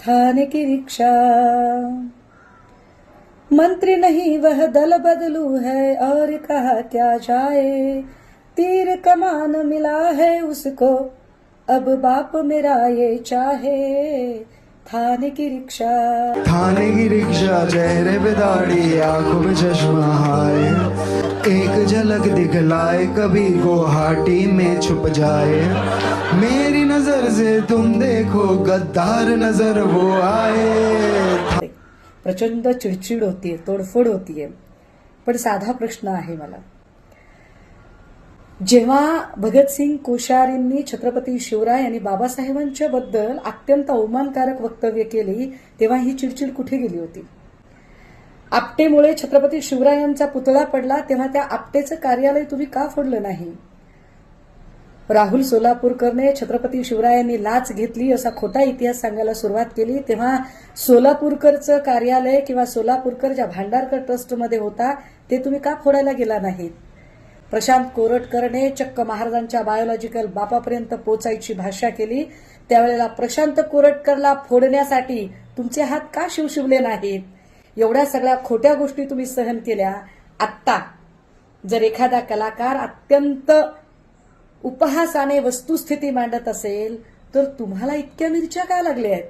थाने की रिक्शा। मंत्री नहीं वह दल बदलू है और कहा क्या जाए, तीर कमान मिला है उसको अब बाप मेरा ये चाहे। थाने की रिक्शा। थाने की रिक्शा, चेहरे पे दाढ़ी, आंखों में चश्मा, हाय एक झलक दिखलाए, कभी गुवाहाटी में छुप जाए। मेरी नजर से तुम देखो, गद्दार नजर वो आए। प्रचंड चिडचिड होतीये, तोडफोड होतीये, पण साधा प्रश्न आहे मला। जेव्हा भगतसिंग कोश्यारींनी छत्रपती शिवराय आणि बाबासाहेबांच्या बद्दल अत्यंत अवमानकारक वक्तव्य केली, तेव्हा ही चिडचिड कुठे गेली होती? आपटेमुळे छत्रपती शिवरायांचा पुतळा पडला, तेव्हा त्या आपटेचं कार्यालय तुम्ही का फोडलं नाही? राहुल सोलापूरकरने छत्रपती शिवरायांनी लाच घेतली असा खोटा इतिहास सांगायला सुरुवात केली, तेव्हा सोलापूरकरचं कार्यालय किंवा सोलापूरकर ज्या भांडारकर ट्रस्टमध्ये होता ते तुम्ही का फोडायला गेला नाहीत? प्रशांत कोरटकरने चक्क महाराजांच्या बायोलॉजिकल बापापर्यंत पोचायची भाषा केली, त्यावेळेला प्रशांत कोरटकरला फोडण्यासाठी तुमचे हात का शिवशिवले नाहीत? एवढ्या सगळ्या खोट्या गोष्टी तुम्ही सहन केल्या। आत्ता जर एखादा कलाकार अत्यंत उपहासाने वस्तुस्थिती मांडत असेल तर तुम्हाला इतक्या मिरच्या का लागल्या आहेत?